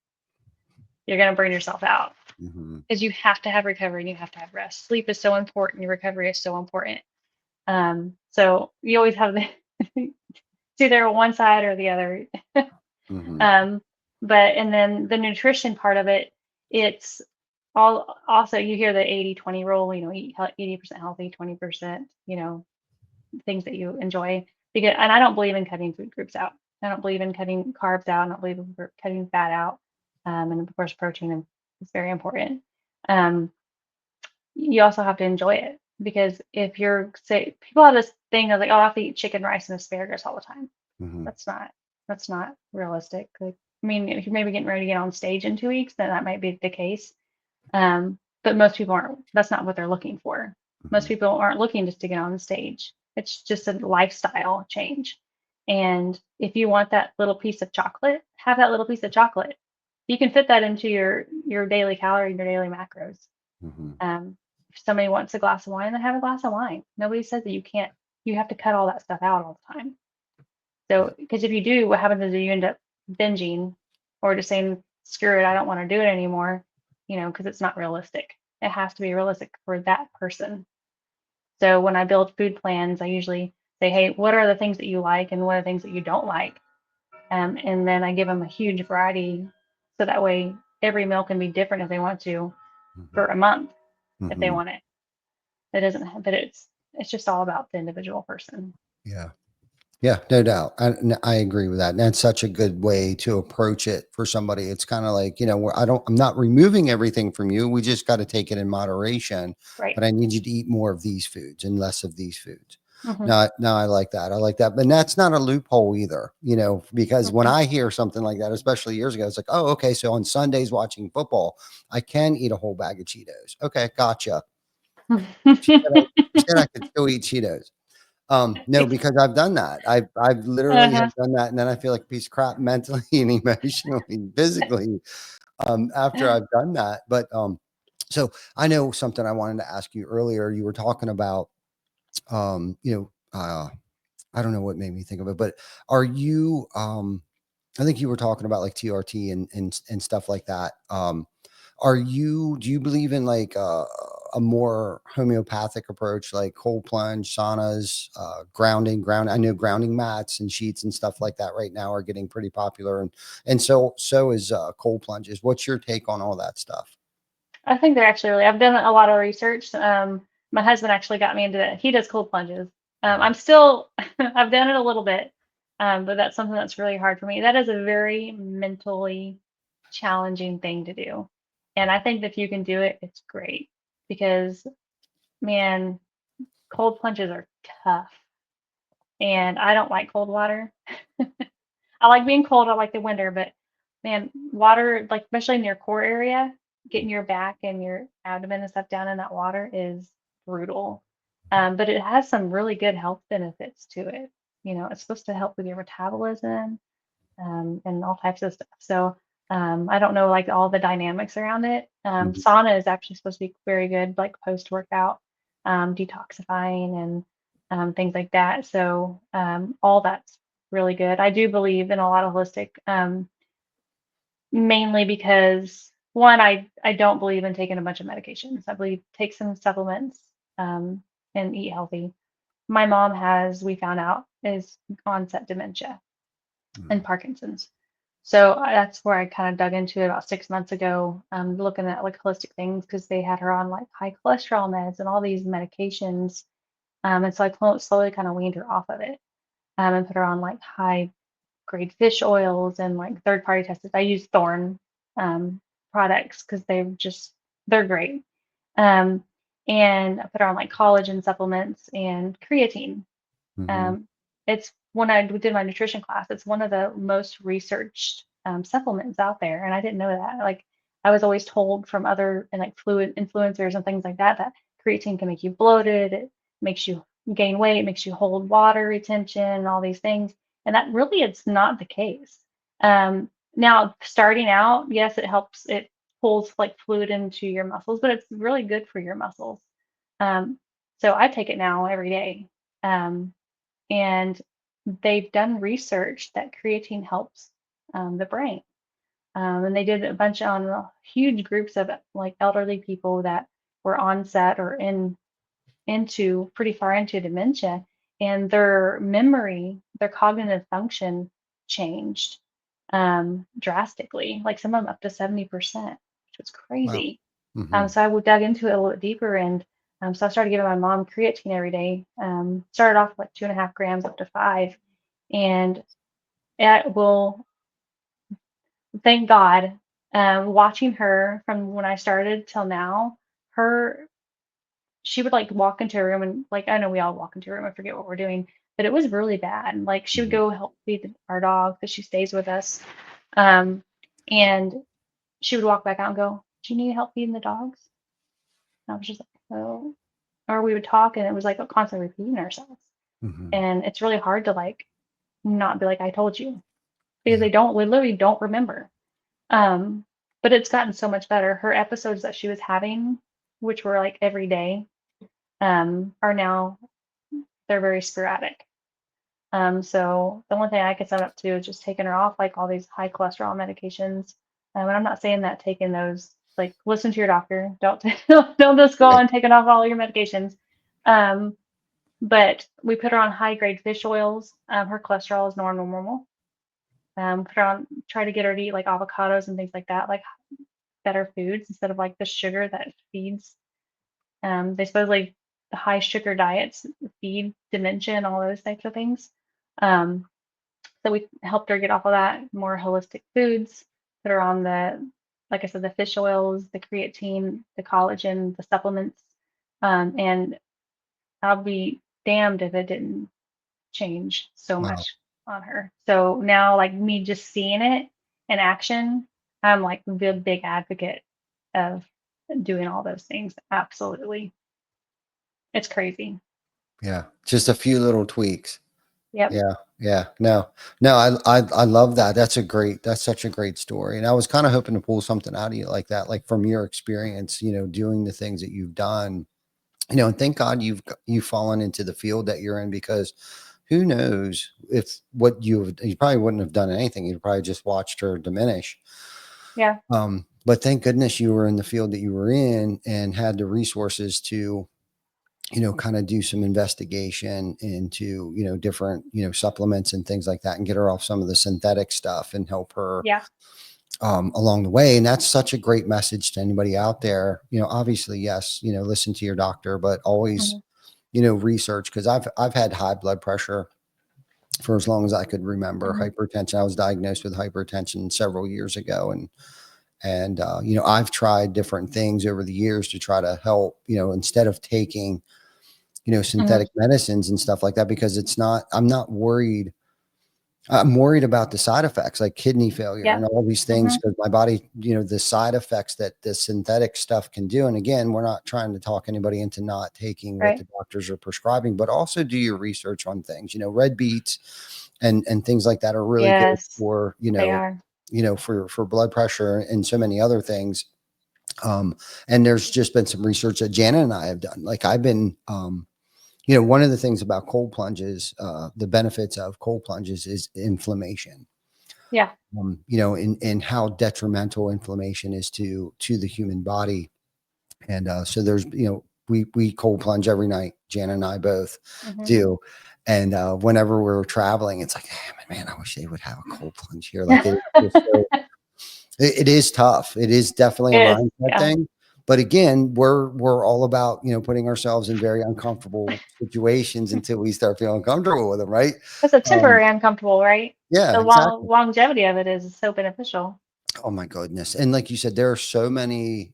you're going to burn yourself out Mhm. because you have to have recovery and you have to have rest. Sleep is so important. Your recovery is so important. So you always have the it's either one side or the other. Mhm. But and then the nutrition part of it, it's all also you hear the 80-20 rule, eat 80% healthy, 20%, things that you enjoy. Because and I don't believe in cutting food groups out. I don't believe in cutting carbs out. I don't believe in cutting fat out. And of course, protein is very important. Um, you also have to enjoy it because if you're say people have this thing of like, oh, I have to eat chicken, rice, and asparagus all the time. Mhm. That's not realistic. Like, I mean, if you're maybe getting ready to get on stage in 2 weeks, then that might be the case. But most people aren't. That's not what they're looking for. Most Mhm. people aren't looking just to get on the stage. It's just a lifestyle change. And if you want that little piece of chocolate, have that little piece of chocolate. You can fit that into your daily calorie and your daily macros. Mhm. If somebody wants a glass of wine, then have a glass of wine. Nobody says that you can't. You have to cut all that stuff out all the time. Yeah. So, because if you do, what happens is you end up binging or just saying, screw it, I don't want to do it anymore, because it's not realistic. It has to be realistic for that person. So, when I build food plans, I usually say, hey, what are the things that you like and what are the things that you don't like? And then I give them a huge variety so that way every meal can be different if they want to Mhm. for a month if they Mhm. want it. It doesn't, but it's just all about the individual person. Yeah. Yeah, no doubt. I agree with that. And that's such a good way to approach it for somebody. It's kind of like, where I'm not removing everything from you. We just got to take it in moderation, Right. but I need you to eat more of these foods and less of these foods. Hmm. No, I like that. I like that. But that's not a loophole either, because when Hmm. I hear something like that, especially years ago, it's like, oh, okay. So on Sundays watching football, I can eat a whole bag of Cheetos. Okay, gotcha. You said I could still eat Cheetos. No, It's because I've done that. I've literally uh-huh. have done that, and then I feel like a piece of crap mentally and emotionally, and physically, after I've done that. But so I know something I wanted to ask you earlier. You were talking about, um, you know, uh, I don't know what made me think of it, but are you? I think you were talking about like TRT and stuff like that. Do you believe in like a more homeopathic approach, like cold plunge, saunas, ground? I know grounding mats and sheets and stuff like that right now are getting pretty popular, and so is cold plunges. What's your take on all that stuff? I think they're actually really. I've done a lot of research. My husband actually got me into that. He does cold plunges. I'm still. I've done it a little bit, but that's something that's really hard for me. That is a very mentally challenging thing to do, and I think that if you can do it, it's great because man, cold plunges are tough, and I don't like cold water. I like being cold. I like the winter, but man, water, like especially in your core area, getting your back and your abdomen and stuff down in that water is brutal. But it has some really good health benefits to it. It's supposed to help with your metabolism, and all types of stuff. So I don't know like all the dynamics around it. Mhm. Sauna is actually supposed to be very good, like post workout, detoxifying and things like that. So all that's really good. I do believe in a lot of holistic, mainly because one, I don't believe in taking a bunch of medications. I believe take some supplements and eat healthy. My mom has, we found out, is onset dementia and Mhm. Parkinson's. So that's where I kind of dug into it about 6 months ago, looking at like holistic things because they had her on like high cholesterol meds and all these medications. And so I slowly kind of weaned her off of it, and put her on like high grade fish oils and like third party tested. I use Thorne products because they're great. Um, and I put her on like collagen supplements and creatine. Mhm. Um, it's when I did my nutrition class, it's one of the most researched supplements out there, and I didn't know that. Like I was always told from other and like fluid influencers and things like that creatine can make you bloated, it makes you gain weight, it makes you hold water retention, and all these things. And that really it's not the case. Um, Now, starting out, yes, it helps. It pulls like fluid into your muscles, but it's really good for your muscles. Um, so I take it now every day. Um, and they've done research that creatine helps the brain. And they did a bunch on huge groups of like elderly people that were onset or into pretty far into dementia, and their memory, their cognitive function changed drastically. Like some of them up to 70%, which was Wow. crazy. Hmm. So I dug into it a little bit deeper, and so I started giving my mom creatine every day. Started off like 2.5 grams up to 5, and it will, thank God, watching her from when I started till now, her she would like walk into a room and like I know we all walk into a room and forget what we're doing, but it was really bad. Like she would Hmm. go help feed our dog because she stays with us, um, and she would walk back out and go, "Do you need help feeding the dogs?" And I was just like, "Oh," or we would talk and it was like constantly repeating ourselves, Hmm. and it's really hard to like not be like I told you because Yeah. they don't literally don't remember. Um, but it's gotten so much better. Her episodes that she was having, which were like every day, are now they're very sporadic. So the one thing I could sum up to is just taking her off like all these high cholesterol medications. And I'm not saying that taking those, like listen to your doctor. Don't don't just go Right. on taking off all your medications. Um, but we put her on high grade fish oils. Her cholesterol is normal. Put her on, try to get her to eat like avocados and things like that, like better foods instead of like the sugar that feeds. They supposedly the high sugar diets feed dementia and all those types of things. Um, so we helped her get off of that, more holistic foods, put her on the, like I said, the fish oils, the creatine, the collagen, the supplements. And I'll be damned if it didn't change so Wow. much on her. So now, like me just seeing it in action, I'm like the big advocate of doing all those things. Absolutely. It's crazy. Yeah. Just a few little tweaks. Yep. Yeah. Yeah. No, no, I love that. That's such a great story. And I was kind of hoping to pull something out of you like that, like from your experience, doing the things that you've done, and thank God you've fallen into the field that you're in, because who knows if you probably wouldn't have done anything. You'd probably just watched her diminish. Yeah. But thank goodness you were in the field that you were in and had the resources to, kind of do some investigation into, different, supplements and things like that, and get her off some of the synthetic stuff and help her Yeah. along the way. And that's such a great message to anybody out there. Obviously, yes, listen to your doctor, but always, Hmm. research, because I've had high blood pressure for as long as I could remember. Hmm. Hypertension. I was diagnosed with hypertension several years ago, and I've tried different things over the years to try to help. Instead of taking Hmm. synthetic medicines and stuff like that, because I'm not worried. I'm worried about the side effects like kidney failure Yeah. and all these Hmm. things, because my body, the side effects that the synthetic stuff can do. And again, we're not trying to talk anybody into not taking what Right. the doctors are prescribing, but also do your research on things. Red beets and things like that are really good Yes, for, they are. for blood pressure and so many other things. And there's just been some research that Jana and I have done. Like I've been, one of the things about cold plunges, the benefits of cold plunges is inflammation. Yeah. In how detrimental inflammation is to the human body. And so there's, we cold plunge every night. Jan and I both Hmm. do. And whenever we're traveling, it's like, man, I wish they would have a cold plunge here. Like it is just so, it is tough. It is definitely a It is. mindset Yeah. thing. But again, we're all about, putting ourselves in very uncomfortable situations until we start feeling comfortable with them, right? It's a Um, temporary uncomfortable, right? yeah, The exactly. longevity of it is so beneficial. Oh my goodness. And like you said, there are so many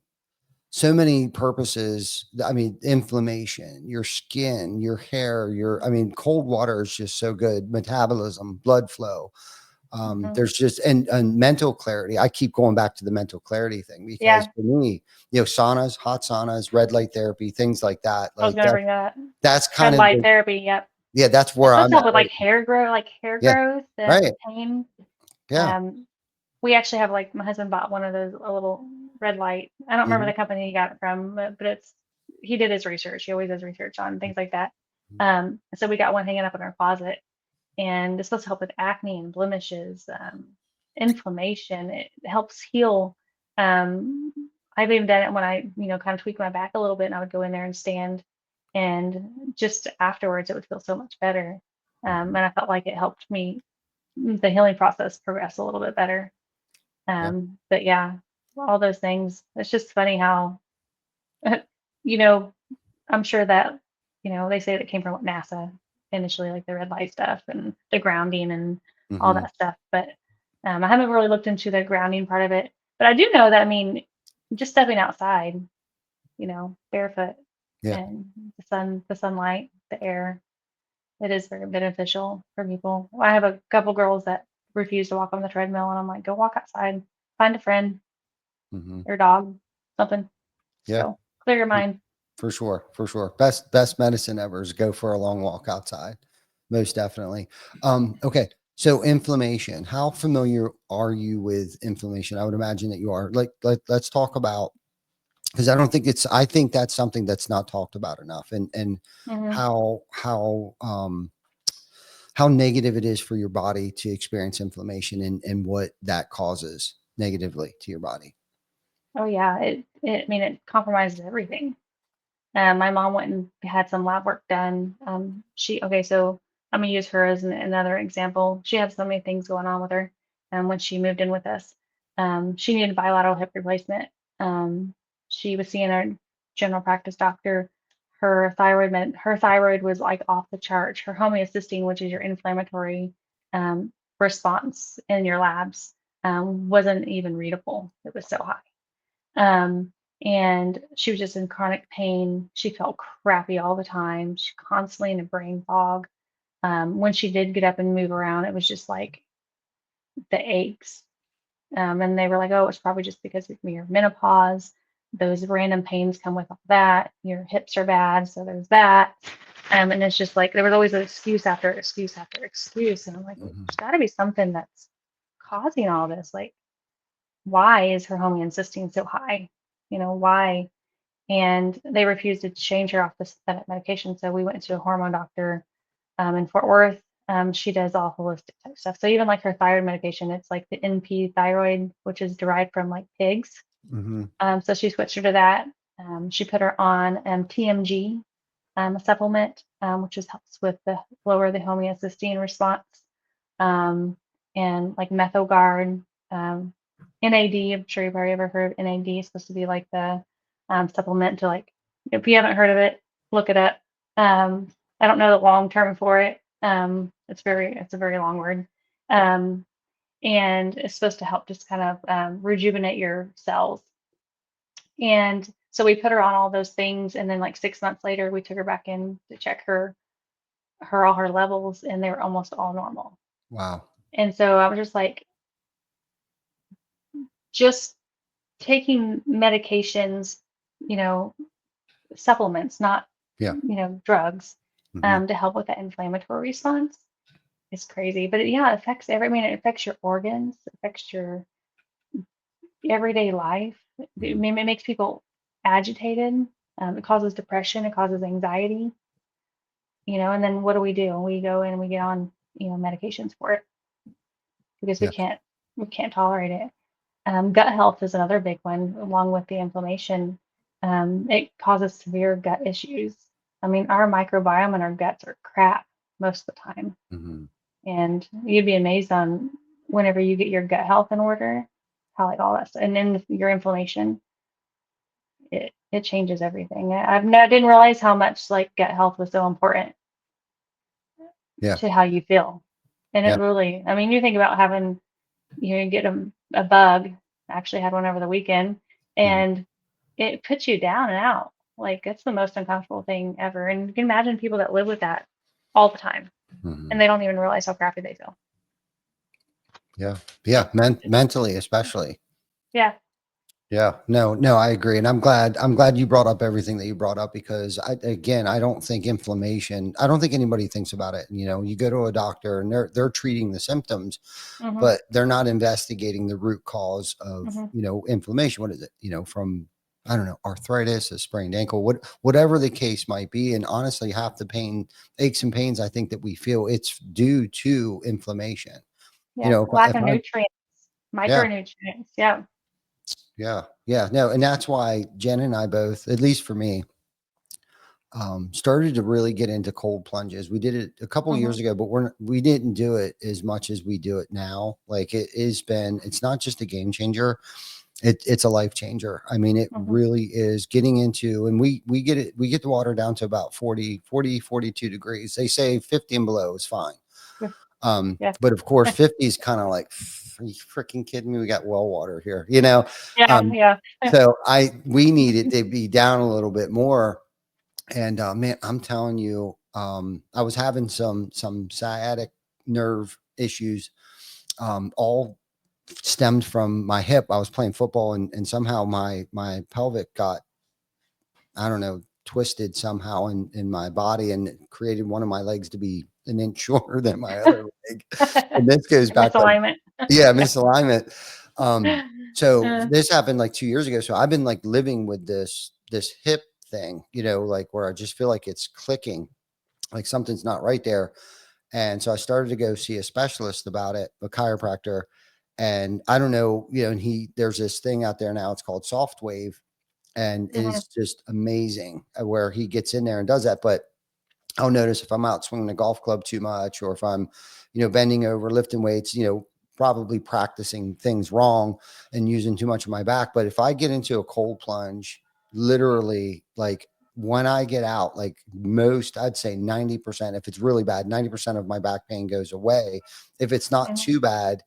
purposes. I mean, inflammation, your skin, your hair, cold water is just so good. Metabolism, blood flow. Hmm. There's just, and mental clarity. I keep going back to the mental clarity thing, because Yeah. for me, saunas, hot saunas, red light therapy, things like that. I was Like gonna bring that. that's Red kind of light therapy. Yep. yeah, that's It's where supposed I'm to help at with right like now. hair growth, Yeah. and Right. pain. Yeah. Um, we actually have like my husband bought one of those, a little red light. I don't remember Mhm. the company he got it from, but he did his research. He always does research on things like that. So we got one hanging up in our closet, and it's supposed to help with acne and blemishes, inflammation. It helps heal. Um, I've even done it when I, kind of tweak my back a little bit, and I would go in there and stand, and just afterwards it would feel so much better. And I felt like it helped me, the healing process progress a little bit better. Yeah. But yeah, all those things. It's just funny how, you know, I'm sure that, they say that it came from NASA initially, like the red light stuff and the grounding and all Mhm. that stuff. But I haven't really looked into the grounding part of it. But I do know that, I mean, just stepping outside, barefoot Yeah. and the sunlight, the air, it is very beneficial for people. I have a couple girls that refuse to walk on the treadmill, and I'm like, go walk outside, find a friend Mhm. or dog, something. Yeah. So clear your mind. For sure. For sure. Best medicine ever is go for a long walk outside. Most definitely. Okay. So inflammation. How familiar are you with inflammation? I would imagine that you are. Let's talk about, because I think that's something that's not talked about enough, and Hmm. how negative it is for your body to experience inflammation, and what that causes negatively to your body. Oh yeah, I mean, it compromises everything. My mom went and had some lab work done. Okay, so I'm gonna use her as another example. She had so many things going on with her. When she moved in with us, she needed bilateral hip replacement. Um, she was seeing a general practice doctor. Her thyroid was like off the chart. Her homeocysteine, which is your inflammatory um, response in your labs, wasn't even readable. It was so high. Um, and she was just in chronic pain. She felt crappy all the time. She constantly in a brain fog. When she did get up and move around, it was just like the aches. And they were like, oh, it's probably just because of your menopause. Those random pains come with all that. Your hips are bad, so there's that. And it's just like there was always an excuse after excuse after excuse. And I'm like, Mhm. there's got to be something that's causing all this. Like, why is her homeocysteine so high? Why? And they refused to change her off the synthetic medication. So we went to a hormone doctor in Fort Worth. She does all holistic type stuff. So even like her thyroid medication, it's like the NP thyroid, which is derived from like pigs. Mhm. So she switched her to that. She put her on TMG, a supplement, which just helps with the lower the homeocysteine response, um, and like MethoGuard, um, NAD. I'm sure you've already ever heard of NAD. It's supposed to be like the supplement to, like, if you haven't heard of it, look it up. Um, I don't know the long term for it. It's a very long word. Um, and it's supposed to help just kind of rejuvenate your cells. And so we put her on all those things, and then like 6 months later, we took her back in to check all her levels, and they were almost all normal. Wow. And so I was just like, just taking medications, you know, supplements, not, Yeah. drugs, Mhm. to help with that inflammatory response is crazy. But yeah, it affects it affects your organs, it affects your everyday life. I Mhm. mean, it makes people agitated. It causes depression, it causes anxiety, and then what do? We go in and we get on, medications for it because we Yeah. can't tolerate it. Gut health is another big one, along with the inflammation. It causes severe gut issues. I mean, our microbiome in our guts are crap most of the time. Mhm. And you'd be amazed on whenever you get your gut health in order, how like all that stuff, and then your inflammation, it changes everything. I didn't realize how much like gut health was so important Yeah. to how you feel. And it Yeah. really, I mean, you think about having, get a bug. I actually had one over the weekend, Mhm. and it puts you down and out. Like, it's the most uncomfortable thing ever. And you can imagine people that live with that all the time, and Mhm. they don't even realize how crappy they feel. Yeah. Yeah. Mentally, especially. Yeah. Yeah, no, I agree. And I'm glad you brought up everything that you brought up because I don't think inflammation, I don't think anybody thinks about it. You know, you go to a doctor and they're treating the symptoms, Hmm. but they're not investigating the root cause of, Hmm. inflammation. What is it? From, I don't know, arthritis, a sprained ankle, whatever the case might be. And honestly, half the pain, aches and pains, I think that we feel, it's due to inflammation. Yeah, If lack of I nutrients, yeah, micronutrients. Yeah. yeah, no, and that's why Jen and I both, at least for me, started to really get into cold plunges. We did it a couple Hmm. years ago, but we didn't do it as much as we do it now. Like it's not just a game changer. It's a life changer. I mean, it Hmm. really is getting into, and we get the water down to about 42 degrees. They say 50 and below is fine. Yeah. But of course 50 is kind of like, are you freaking kidding me? We got well water here, Yeah. Um, Yeah. so we needed to be down a little bit more. And man, I'm telling you, I was having some sciatic nerve issues, all stemmed from my hip. I was playing football, and somehow my pelvic got, I don't know, twisted somehow in my body, and it created one of my legs to be an inch shorter than my other leg. And this goes back like, Misalignment. yeah, misalignment. So Uh, this happened like 2 years ago. So I've been like living with this hip thing, like where I just feel like it's clicking, like something's not right there. And so I started to go see a specialist about it, a chiropractor. And I don't know, and there's this thing out there now, it's called soft wave, and it mhm, is just amazing where he gets in there and does that. But I'll notice if I'm out swinging a golf club too much, or if I'm, bending over, lifting weights, probably practicing things wrong and using too much of my back. But if I get into a cold plunge, literally, like when I get out, like I'd say 90%, if it's really bad, 90% of my back pain goes away. If it's not mhm, too bad,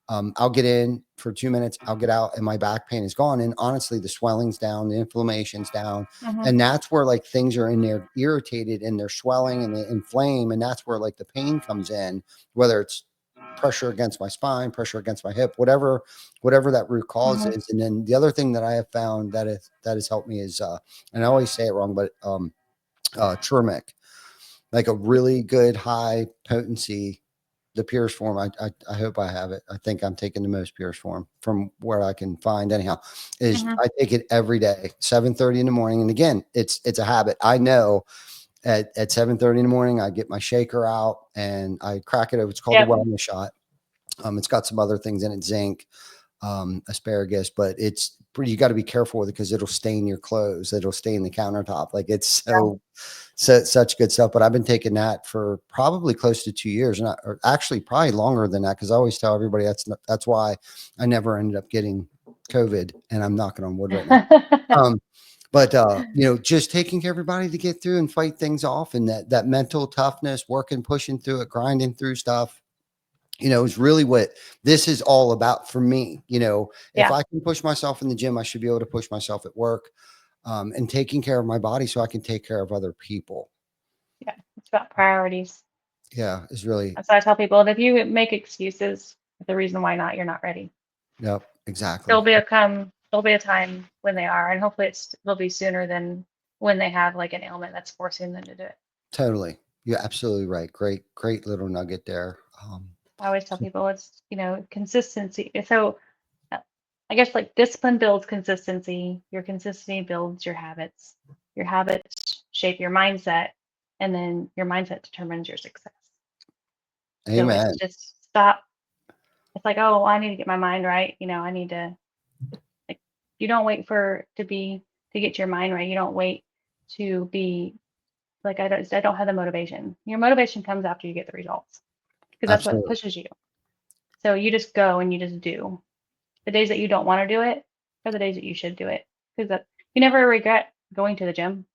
I'll get in for 2 minutes, I'll get out, and my back pain is gone. And honestly, the swelling's down, the inflammation's down, mhm, and that's where like things are in there irritated and they're swelling and they inflame, and that's where like the pain comes in, whether it's pressure against my spine, pressure against my hip, whatever that root cause mhm. is. And then the other thing that I have found that has helped me is and I always say it wrong, but turmeric, like a really good high potency, the purest form. I hope I have it. I think I'm taking the most purest form from where I can find anyhow, is Mhm. I take it every day, 7:30 in the morning. And again, it's a habit. I know at 7:30 in the morning, I get my shaker out and I crack it over. It's called the Yep. wellness shot. It's got some other things in it, zinc, asparagus, but it's pretty, you got to be careful with it because it'll stain your clothes. It'll stain the countertop. Like it's such good stuff. But I've been taking that for probably close to 2 years, and or actually probably longer than that. Because I always tell everybody that's why I never ended up getting COVID, and I'm knocking on wood right now. Um, but just taking care of everybody to get through and fight things off, and that mental toughness, working, pushing through it, grinding through stuff, is really what this is all about for me. If Yeah. I can push myself in the gym, I should be able to push myself at work, and taking care of my body so I can take care of other people. Yeah. It's about priorities. Yeah, is really, That's what I tell people. And if you make excuses, the reason why not, you're not ready. yep, exactly. There'll be a time when they are, and hopefully it'll be sooner than when they have like an ailment that's forcing them to do it. Totally. You're absolutely right. Great little nugget there. I always tell So people it's, consistency. So uh, I guess like discipline builds consistency. Your consistency builds your habits. Your habits shape your mindset, and then your mindset determines your success. So it's amen. just stop. It's like, oh, I need to get my mind right. I need to like. You don't wait to get your mind right. You don't wait to be like I don't have the motivation. Your motivation comes after you get the results because that's what Absolutely. pushes you. So you just go and you just do. The days that you don't want to do it are the days that you should do it because that you never regret going to the gym.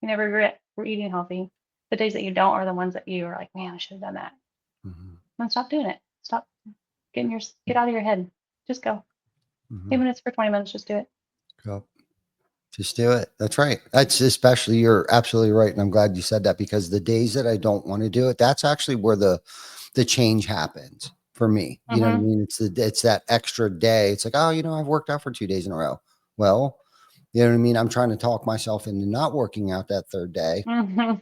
You never regret eating healthy. The days that you don't are the ones that you are like, man, I should have done that. Hmm. And stop doing it. Stop get out of your head. Just go. Hmm. 2 minutes for 20 minutes. Just do it. Yep. Just do it. That's right. That's especially, you're absolutely right. And I'm glad you said that, because the days that I don't want to do it, that's actually where the change happens for me. You know what I Hmm. mean? It's that extra day. It's like, oh, I've worked out for 2 days in a row. Well, you know what I mean? I'm trying to talk myself into not working out that third day. Mhm.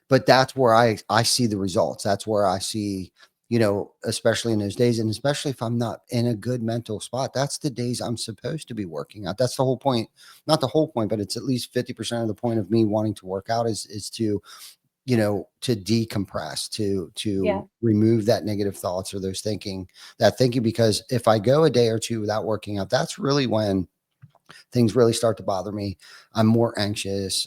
But that's where I see the results. That's where I see, you know, especially in those days, and especially if I'm not in a good mental spot, that's the days I'm supposed to be working out. That's the whole point. Not the whole point, but it's at least 50% of the point of me wanting to work out is to, you know, to decompress, Yeah. to remove that negative thoughts or those thinking, because if I go a day or two without working out, that's really when things really start to bother me. I'm more anxious.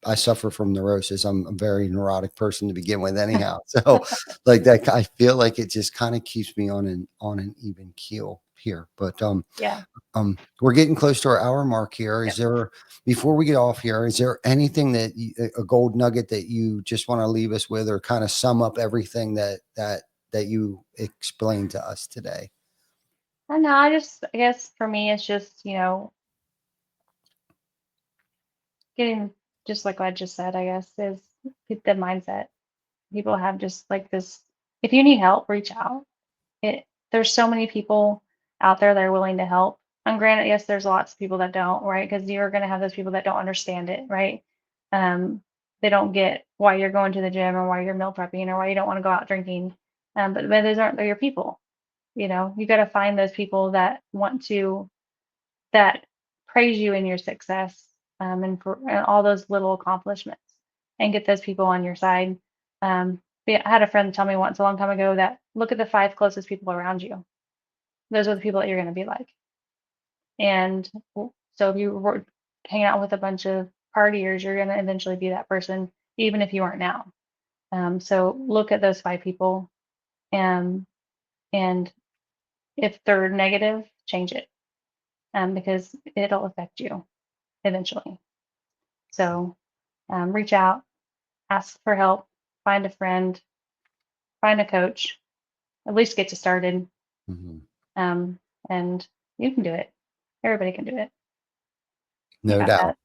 I suffer from neurosis. I'm a very neurotic person to begin with anyhow. So like that, I feel like it just kind of keeps me on an even keel here. But Yeah. we're getting close to our hour mark here. Is Yep. there, before we get off here, is there anything that a gold nugget that you just want to leave us with, or kind of sum up everything that you explained to us today? I don't know. I guess for me, it's just, getting, just like I just said, I guess, is the mindset. People have just like this. If you need help, reach out. There's so many people out there that are willing to help. And granted, yes, there's lots of people that don't, right? Because you're going to have those people that don't understand it, right? They don't get why you're going to the gym or why you're meal prepping or why you don't want to go out drinking. But those aren't, they're your people. You got to find those people that want to, that praise you in your success, and all those little accomplishments, and get those people on your side. I had a friend tell me once a long time ago that look at the five closest people around you. Those are the people that you're going to be like. And so if you were hanging out with a bunch of partiers, you're going to eventually be that person, even if you aren't now. So look at those five people, and and if they're negative, change it, because it'll affect you eventually. So reach out, ask for help, find a friend, find a coach, at least get you started. Mhm. Um, and you can do it. Everybody can do it. You No got doubt. that.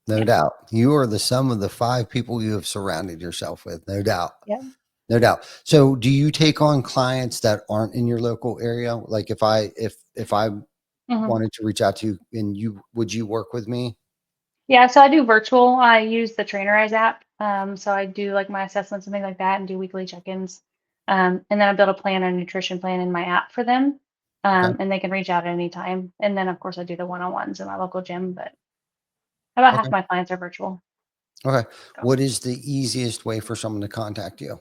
No Yeah. doubt. You are the sum of the five people you have surrounded yourself with. No doubt. Yeah. No doubt. So do you take on clients that aren't in your local area? Like if I hmm wanted to reach out to you, and would you work with me? Yeah. So I do virtual. I use the Trainerize app. So I do like my assessments and things like that, and do weekly check-ins. And then I build a plan, a nutrition plan in my app for them. Okay. And they can reach out at any time. And then of course I do the one-on-ones in my local gym, but about half Okay. my clients are virtual. Okay. So. What is the easiest way for someone to contact you?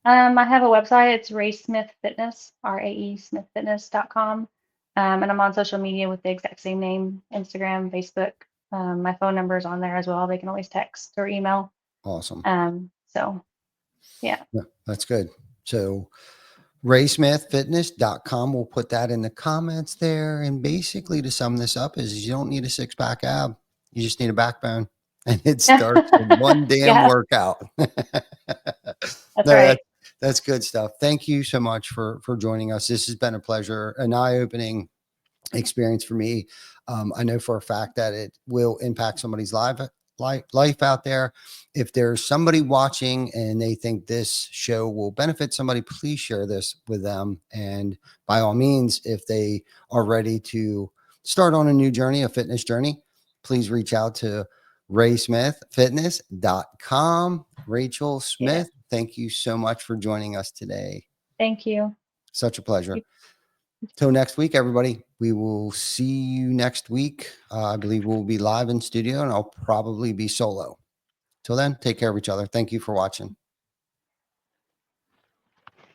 I have a website. It's RaeSmith Fitness, RaeSmithFitness.com. And I'm on social media with the exact same name, Instagram, Facebook. My phone number is on there as well. They can always text or email. Awesome. So yeah. Yeah, that's good. So RaeSmithFitness.com. We'll put that in the comments there. And basically, to sum this up, is you don't need a six-pack ab. You just need a backbone. And it starts with one damn Yeah, workout. No, that's right. that's good stuff. Thank you so much for joining us. This has been a pleasure, an eye-opening experience for me. I know for a fact that it will impact somebody's life out there. If there's somebody watching and they think this show will benefit somebody, please share this with them. And by all means, if they are ready to start on a new journey, a fitness journey, please reach out to RaeSmithFitness.com. Rachell Yeah. Smith, thank you so much for joining us today. Thank you. Such a pleasure. Till next week, everybody. We will see you next week. I believe we'll be live in studio, and I'll probably be solo. Till then, take care of each other. Thank you for watching.